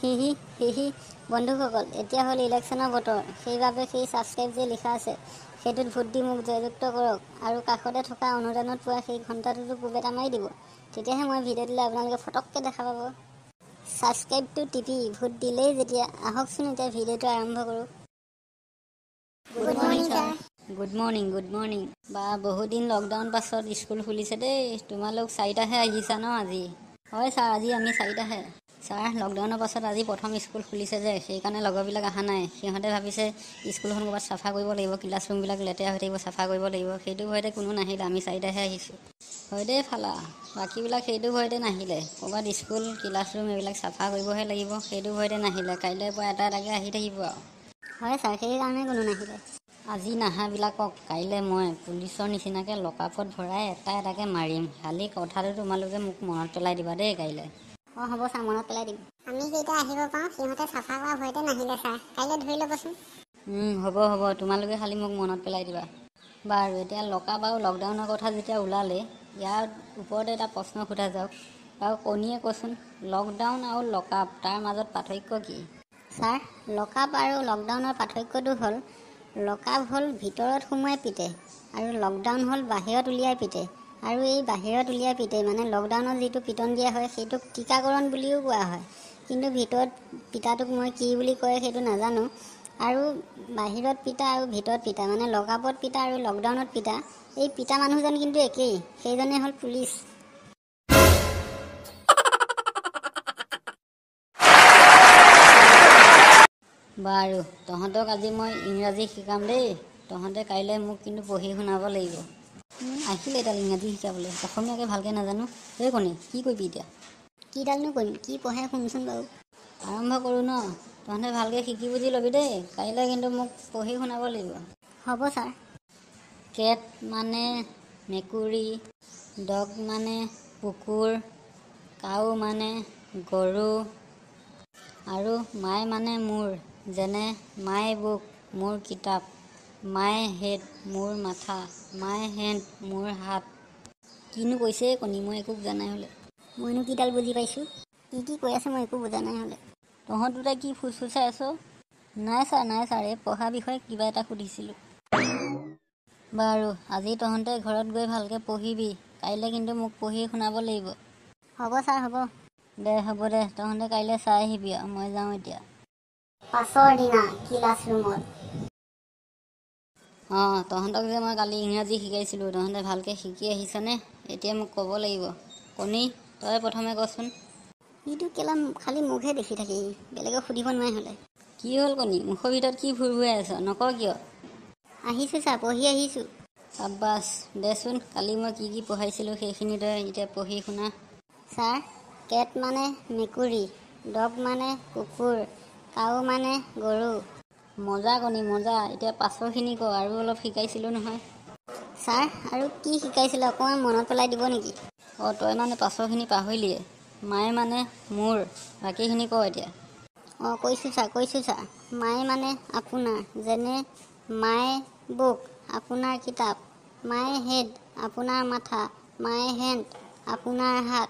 হিহি হিহি বন্ধুসকল, এতিয়া হ'ল ইলেকশ্যনৰ বতৰ। সেইবাবে সেই ছাবস্ক্ৰাইব যে লিখা আছে সেইটোত ভোট দি মোক জয়যুক্ত কৰক আৰু কাষতে থকা অনুদানত পোৱা সেই ঘণ্টাটোতো পূব এটা মাৰি দিব। তেতিয়াহে মই ভিডিঅ' দিলে আপোনালোকে ফটককৈ দেখা পাব। ছাবস্ক্ৰাইবটো টিপি ভোট দিলেই যেতিয়া, আহকচোন এতিয়া ভিডিঅ'টো আৰম্ভ কৰোঁ। Good morning sir. Good morning. বা বহুদিন লকডাউন পাছত স্কুল খুলিছে দেই। তোমালোক 4টাহে আহিছা ন আজি? হয় ছাৰ, আজি আমি 4টাহে। ছাৰ, লকডাউনৰ পাছত আজি প্ৰথম স্কুল খুলিছে যে, সেইকাৰণে লগৰবিলাক অহা নাই। সিহঁতে ভাবিছে স্কুলখন ক'ৰবাত চাফা কৰিব লাগিব, ক্লাছৰুমবিলাক লেতেৰা হৈ থাকিব, চাফা কৰিব লাগিব। সেইটো ভয়তে কোনো নাহিলে, আমি 4টাহে আহিছোঁ। হয় দেই ফালা, বাকীবিলাক সেইটো ভয়তে নাহিলে। ক'ৰবাত স্কুল ক্লাছৰুম এইবিলাক চাফা কৰিবহে লাগিব, সেইটো ভয়তে নাহিলে। কাইলৈৰ পৰা এটা এটাকৈ আহি থাকিব আৰু। হয় ছাৰ, সেইকাৰণে কোনো নাহিলে। আজি নাহাবিলাকক কাইলৈ মই পুলিচৰ নিচিনাকৈ লকআপত ভৰাই এটা এটাকৈ মাৰিম। খালি কথাটো তোমালোকে মোক মনত পেলাই দিবা দেই কাইলৈ। অঁ হ'ব ছাৰ, মনত পেলাই দিম। আমি কেইটা আহিব পাৰোঁ, সিহঁতে চাফা কৰা ভয়তে নাহিলে ছাৰ। কাইলৈ ধৰি ল'বচোন। হ'ব, তোমালোকে খালি মোক মনত পেলাই দিবা। বাৰু, এতিয়া লকআপ আৰু লকডাউনৰ কথা যেতিয়া ওলালে, ইয়াৰ ওপৰতে এটা প্ৰশ্ন সোধা যাওক। বাৰু কণীয়ে কচোন, লকডাউন আৰু লকআপ তাৰ মাজত পাৰ্থক্য কি? ছাৰ, লকআপ আৰু লকডাউনৰ পাৰ্থক্যটো হ'ল, লকআপ হ'ল ভিতৰত সোমোৱাই পিটে আৰু লকডাউন হ'ল বাহিৰত উলিয়াই পিটে। আৰু এই বাহিৰত উলিয়াই পিটে মানে লকডাউনত যিটো পিটন দিয়া হয় সেইটোক টীকাকৰণ বুলিও কোৱা হয়। কিন্তু ভিতৰত পিটাটোক মই কি বুলি কয় সেইটো নাজানো। আৰু বাহিৰত পিটা আৰু ভিতৰত পিটা মানে লকআপত পিটা আৰু লকডাউনত পিটা, এই পিটা মানুহজন কিন্তু একেই, সেইজনে হ'ল পুলিচ। বাৰু, তহঁতক আজি মই ইংৰাজী শিকাম দেই। তহঁতে কাইলৈ মোক কিন্তু পঢ়ি শুনাব লাগিব। আহিলে এডাল ইংৰাজী শিকাবলৈ, অসমীয়াকৈ ভালকৈ নাজানো। এই কণী, কি কৰিবি এতিয়া? কিডালনো কৰিম, কি পঢ়ে শুনচোন বাৰু। আৰম্ভ কৰোঁ ন? তহঁতে ভালকৈ শিকি বুজি ল'বি দেই, কাইলৈ কিন্তু মোক পঢ়ি শুনাব লাগিব। হ'ব ছাৰ। কেট মানে মেকুৰী, ডগ মানে কুকুৰ, কাউ মানে গৰু আৰু মাই মানে মোৰ। যেনে মাই বুক মোৰ কিতাপ, মাই হেড মোৰ মাথা, মাই হেণ্ড মোৰ হাত। কিনো কৈছে কণী, মই একো বুজা নাই হ'লে। মইনো কিডাল বুজি পাইছোঁ, কি কৈ আছে মই একো বুজা নাই হ'লে। তহঁত দুটাই কি ফুচফুচাই আছ? নাই ছাৰ, এই পঢ়া বিষয়ে কিবা এটা সুধিছিলোঁ। বাৰু, আজি তহঁতে ঘৰত গৈ ভালকৈ পঢ়িবি, কাইলৈ কিন্তু মোক পঢ়ি শুনাব লাগিব। হ'ব ছাৰ, হ'ব দে, তহঁতে কাইলৈ চাই আহিবি আৰু। মই যাওঁ এতিয়া। পাছৰ দিনা ক্লাছৰুমত। তহঁতক যে মই কালি ইংৰাজী শিকাইছিলোঁ, তহঁতে ভালকৈ শিকি আহিছনে? এতিয়া মোক ক'ব লাগিব। কণী, তই প্ৰথমে কচোন। সিটো কেলা খালি মুখহে দেখি থাকি, বেলেগক সুধিব নোৱাৰে হ'লে। কি হ'ল কণী, মুখৰ ভিতৰত কি ভুৰভুৰাই আছ, নকওঁ কিয়? আহিছোঁ ছাৰ, পঢ়ি আহিছোঁ। চাব্বাছ, দেচোন কালি মই কি পঢ়াইছিলোঁ সেইখিনি তই এতিয়া পঢ়ি শুনা। ছাৰ, কেট মানে মেকুৰী, ডগ মানে কুকুৰ, কাউ মানে গৰু। মজা কণী মজা, এতিয়া পাছৰখিনি ক, আৰু অলপ শিকাইছিলোঁ নহয়। ছাৰ, আৰু কি শিকাইছিলে অকণমান মনত পেলাই দিব নেকি? তই মানে পাছৰখিনি পাহৰিলিয়ে। মায়ে মানে মোৰ, বাকীখিনি ক এতিয়া। কৈছোঁ ছাৰ। মায়ে মানে আপোনাৰ, যেনে মাই বুক আপোনাৰ কিতাপ, মাই হেড আপোনাৰ মাথা, মাই হেণ্ড আপোনাৰ হাত।